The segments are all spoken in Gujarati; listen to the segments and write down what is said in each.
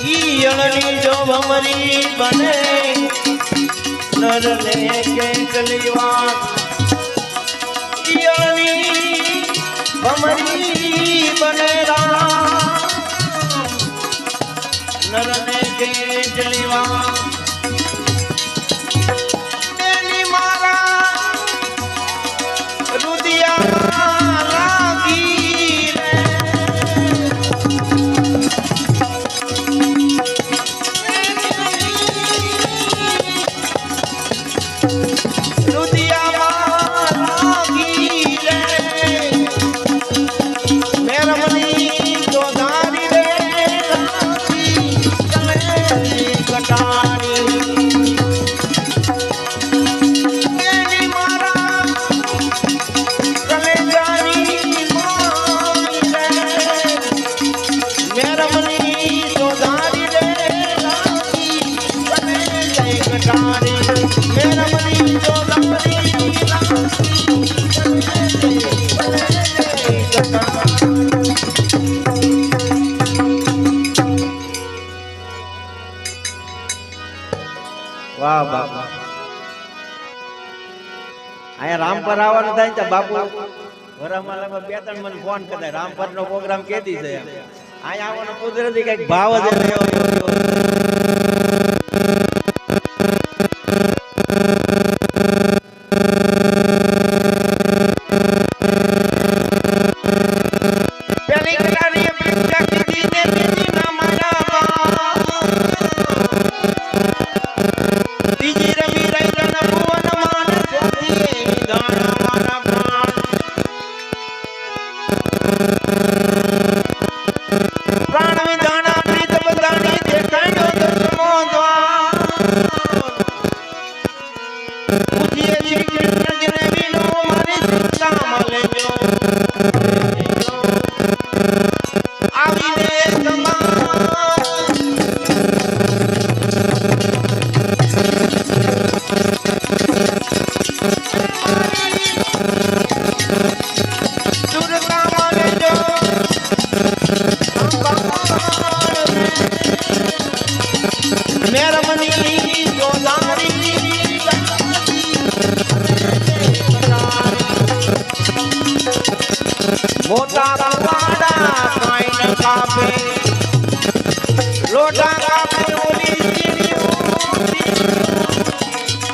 ઈયળની જો ભમરી બને નરને કેટલી વાર ઈયળની ભમરી બને નરને કેટલી વાર તેની મારા રુદિયા લાગી રે વાહ બાપા અહીંયા રામપર આવવાનું થાય તો બાપુ વરામાલામાં બે ત્રણ મને ફોન કરે રામપર નો પ્રોગ્રામ કેદી છે અહીંયા આવવાનો કુદરતી કઈક ભાવ જ મોટા વાડા કાઈ ન કાપે લોટા કાપે ઓલી જીણીઓ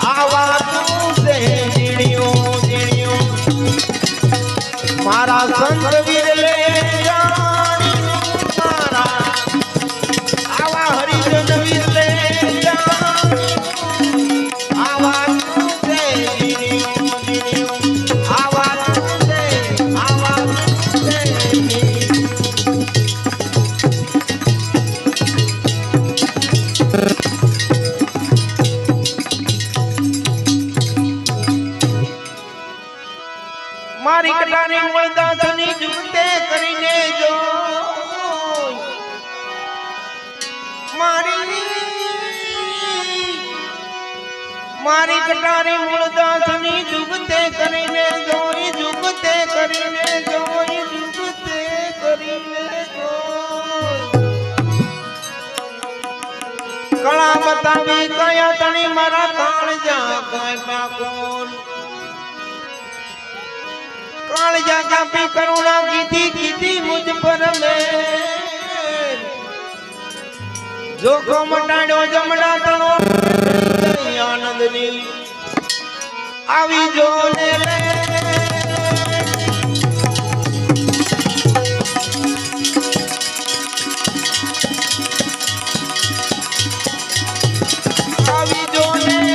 આવા તું સે જીણીઓ મારા સંત વીર લે જાણી મારા આવા હરિજન વીર લે જાણી આવા તું સે જીણીઓ આવા મારી કટાની મૂળદાસની જુતે કરીને જો મારી કટાની મૂળદાસની જુગતે કરીને જોઈ જુગતે કરીને જોઈ જુગતે કરીને કળા બતાવી કયા તણી મારા કાળજા કાય પાકોન कालजा कापी करुणा कीधी मुझ पर में जोखो मटाड़ो जमड़ा तणो आनंदनी आवी जो ने रे आवी जो ने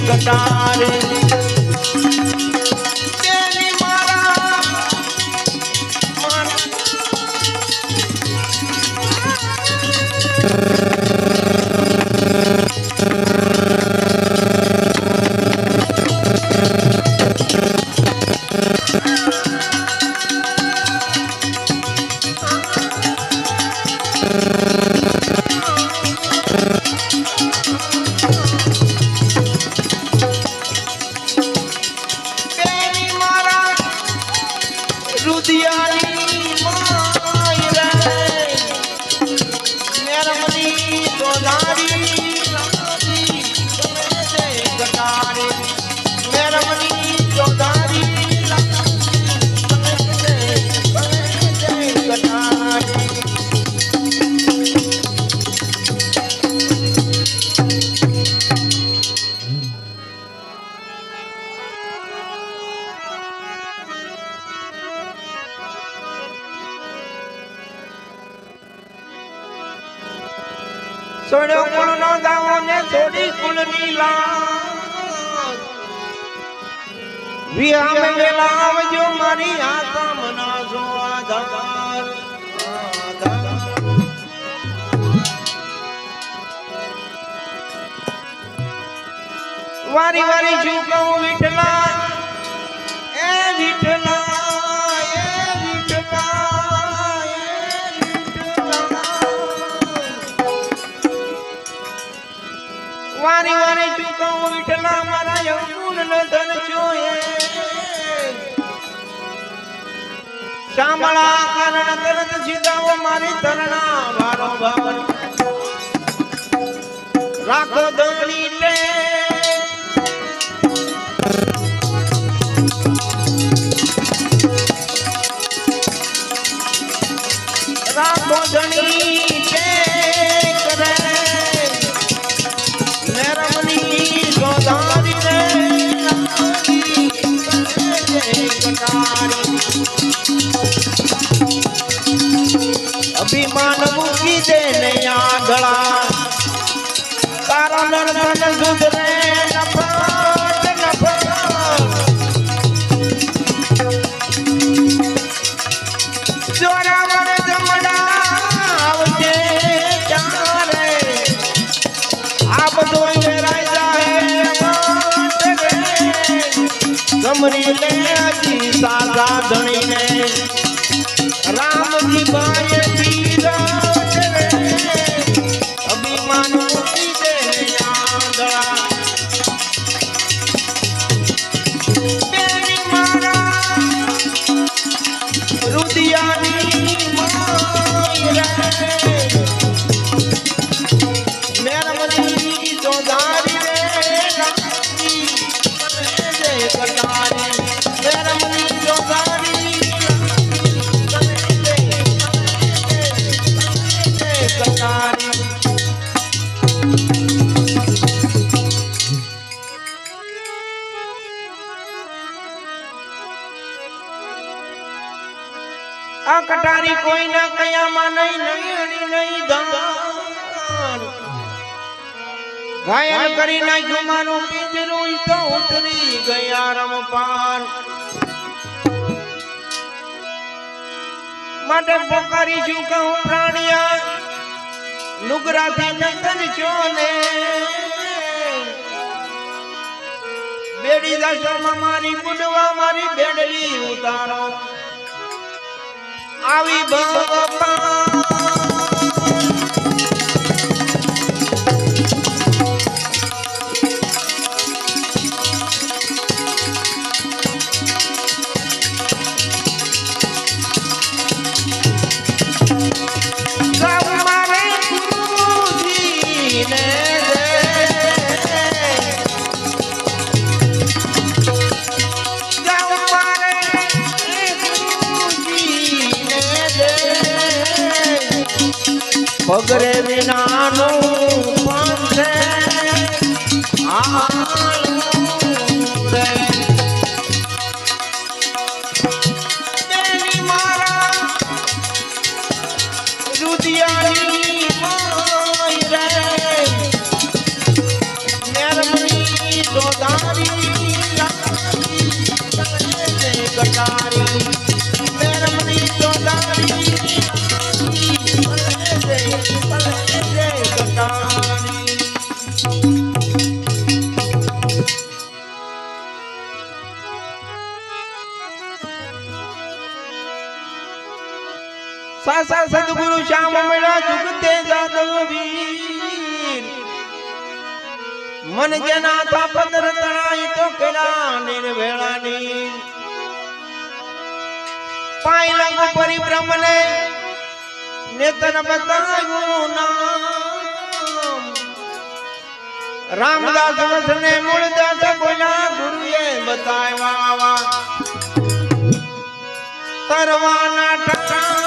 कटारे तेरी मारा છોડ્યો કુળનો દાવો ને છોડી કુળની લાજ વિહામે વેલા આવજો મારી આત્મના સો આધાર વારી વારી શું કહું વિઠલા એ વિઠલા વારી વારી ચૂકવું વિઠલા મારા યમુન ન ધન જોયે શામળા કારણ તરત સીધાઓ મારી તરણા વારો ભાવન રાખો દોણી લે રાખો ધણી કે કરે અભિમાન મૂકી દે ને આંધળા તારો નરધન સુધરે નફરત નફરત જોરાવર જમડા આવજે ચારે આ બધું વેરાઈ જાય ગમરી લે હજી સારા ધણીને રામજી ભાઈ ધીરજ રે અભિમાન મૂકી દે આંધળા બેની મારા રુદિયાની માય રે મેરમની ચોધારી રે નાની જય કટારી મેરમની ચોધારી આ કટારી કોઈ ના કયામાં નહીં નહીં નહીં દાન ઘાયલ કરી નાખ્યું મારું પિંજરું તો ઉતરી ગયા રમપાન માટે પોકારી છું કહું પ્રાણિયા નુગરાથી નંદન છો ને બેડી દશમાં મારી બુડવા મારી બેડલી ઉતારો આવી બાપા પગરે વિનાનું પાંચે દેવી મારા રુદિયાની માય રે મેરમની ચોધારી કટારી મેરમની ચોધારી સાસા સદગુરુ શ્યામ મળ્યા જુગતે જાદવ વીર મન જેના થા પંદર તણાઈ તો કેલા નિર્વેળાની પાય લાગુ પરિભ્રમને નેતન બતાવ્યું નામ રામદાસ વસને મૂળદાસ બોલ્યા ગુરુએ બતાવ્યા તરવાના ટકા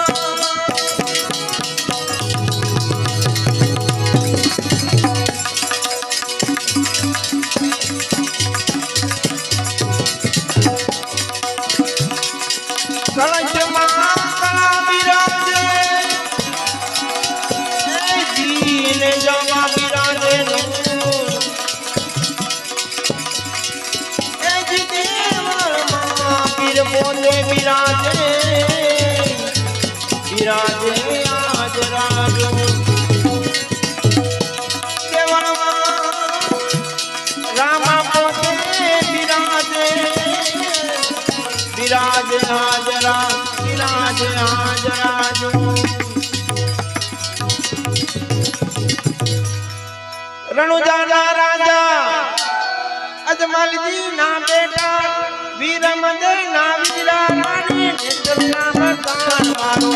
કળશમાં કળા બિરાજે જીને જવા પોતે બિરાજે બિરાજે આજ રાજુ રામા પોતે બિરાજે બિરાજે હાજરા બિરાજે હાજરાજુ રણુજાના રાજા અજમલજી ના બેટા વીરમદે ના વીરા રાણી નિત્યના મકાન મારો